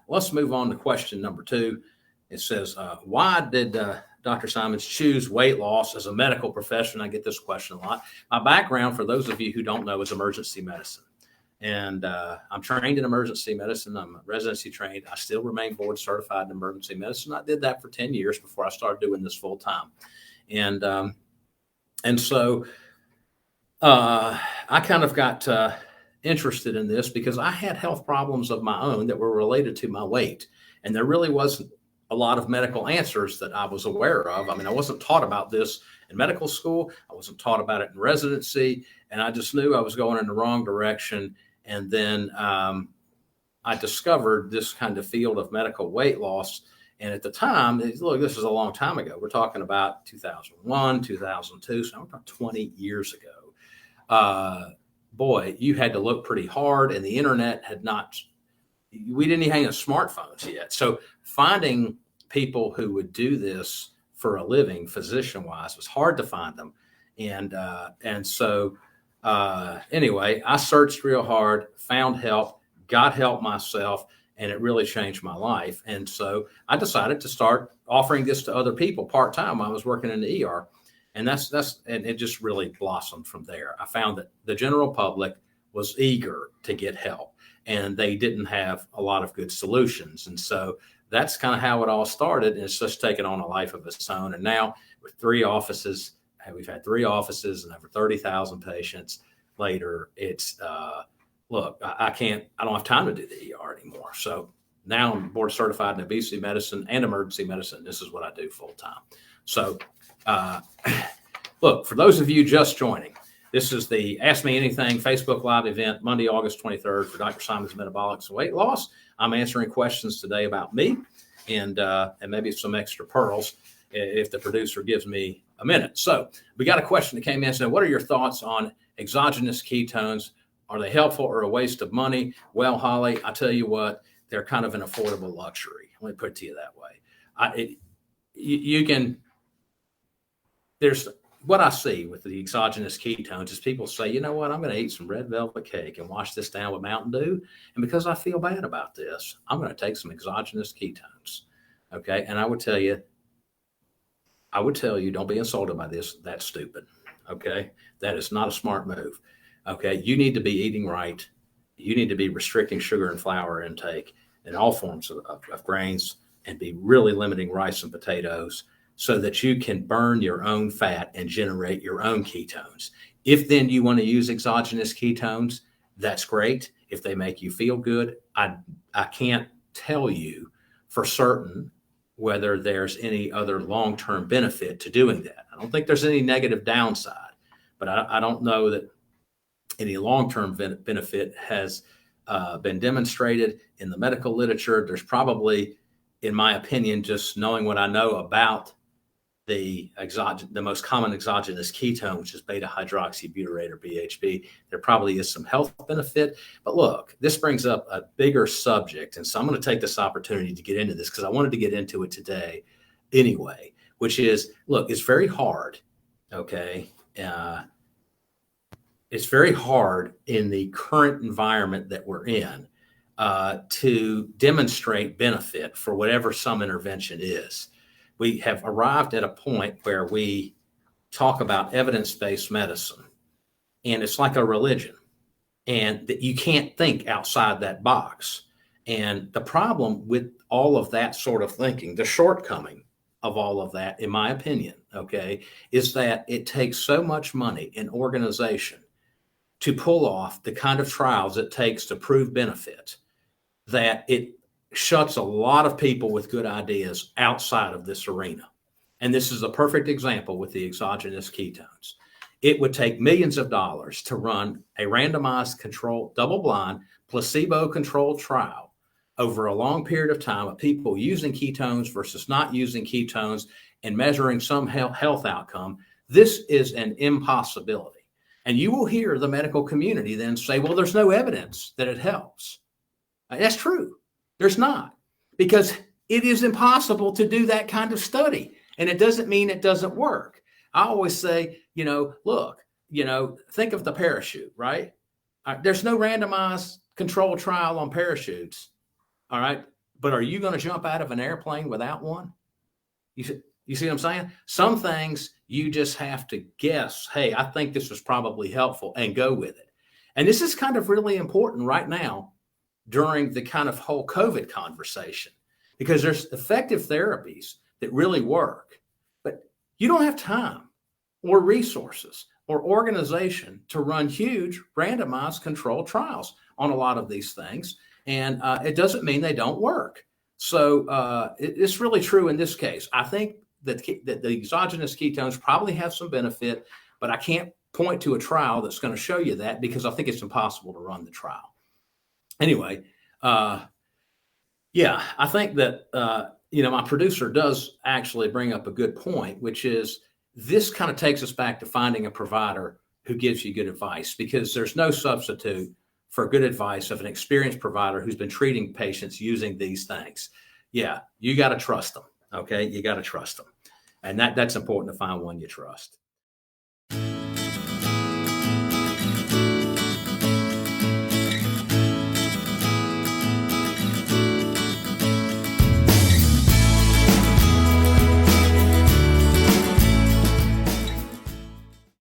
let's move on to question number 2. It says, why did Dr. Simonds choose weight loss as a medical profession? I get this question a lot. My background, for those of you who don't know, is emergency medicine. And I'm trained in emergency medicine. I'm residency trained. I still remain board certified in emergency medicine. I did that for 10 years before I started doing this full time. And so I kind of got interested in this because I had health problems of my own that were related to my weight. And there really wasn't a lot of medical answers that I was aware of. I mean, I wasn't taught about this in medical school. I wasn't taught about it in residency. And I just knew I was going in the wrong direction. And then I discovered this kind of field of medical weight loss. And at the time, look, this is a long time ago. We're talking about 2001, 2002, so I'm about 20 years ago. Boy, you had to look pretty hard, and the internet had not, we didn't even have smartphones yet. So finding people who would do this for a living, physician-wise, was hard to find them. And so anyway, I searched real hard, found help, got help myself, and it really changed my life. And so I decided to start offering this to other people part-time while I was working in the ER. And and it just really blossomed from there. I found that the general public was eager to get help, and they didn't have a lot of good solutions. And so that's kind of how it all started. And it's just taken on a life of its own. And now with 3 offices, we've had 3 offices and over 30,000 patients later. It's, look, I don't have time to do the ER anymore. So now I'm board certified in obesity medicine and emergency medicine. This is what I do full time. So, look, for those of you just joining, this is the Ask Me Anything Facebook Live event, Monday, August 23rd for Dr. Simonds Metabolics and Weight Loss. I'm answering questions today about me and maybe some extra pearls if the producer gives me a minute. So we got a question that came in saying, what are your thoughts on exogenous ketones? Are they helpful or a waste of money? Well, Holly, I tell you what, they're kind of an affordable luxury. Let me put it to you that way. There's what I see with the exogenous ketones is people say, you know what, I'm going to eat some red velvet cake and wash this down with Mountain Dew. And because I feel bad about this, I'm going to take some exogenous ketones. Okay. And I would tell you, don't be insulted by this. That's stupid. Okay. That is not a smart move. Okay. You need to be eating right. You need to be restricting sugar and flour intake and all forms of grains, and be really limiting rice and potatoes, so that you can burn your own fat and generate your own ketones. If then you want to use exogenous ketones, that's great. If they make you feel good, I can't tell you for certain whether there's any other long-term benefit to doing that. I don't think there's any negative downside, but I don't know that any long-term benefit has been demonstrated in the medical literature. There's probably, in my opinion, just knowing what I know about the most common exogenous ketone, which is beta-hydroxybutyrate or BHB, there probably is some health benefit. But look, this brings up a bigger subject. And so I'm going to take this opportunity to get into this because I wanted to get into it today anyway, which is, look, it's very hard. Okay. It's very hard in the current environment that we're in to demonstrate benefit for whatever some intervention is. We have arrived at a point where we talk about evidence-based medicine, and it's like a religion, and that you can't think outside that box. And the problem with all of that sort of thinking, the shortcoming of all of that, in my opinion, okay, is that it takes so much money and organization to pull off the kind of trials it takes to prove benefit that it shuts a lot of people with good ideas outside of this arena. And this is a perfect example with the exogenous ketones. It would take millions of dollars to run a randomized controlled, double-blind, placebo-controlled trial over a long period of time of people using ketones versus not using ketones and measuring some health outcome. This is an impossibility. And you will hear the medical community then say, well, there's no evidence that it helps. That's true. There's not, because it is impossible to do that kind of study. And it doesn't mean it doesn't work. I always say, look, think of the parachute, right? There's no randomized controlled trial on parachutes. All right. but are you going to jump out of an airplane without one? You see what I'm saying? Some things you just have to guess, hey, I think this was probably helpful, and go with it. And this is kind of really important right now during the kind of whole COVID conversation, because there's effective therapies that really work, but you don't have time or resources or organization to run huge randomized controlled trials on a lot of these things. And it doesn't mean they don't work. So it's really true in this case. I think that the exogenous ketones probably have some benefit, but I can't point to a trial that's going to show you that, because I think it's impossible to run the trial. Anyway, yeah, I think that, my producer does actually bring up a good point, which is this kind of takes us back to finding a provider who gives you good advice, because there's no substitute for good advice of an experienced provider who's been treating patients using these things. Yeah, you got to trust them. Okay, you got to trust them. And that's important, to find one you trust.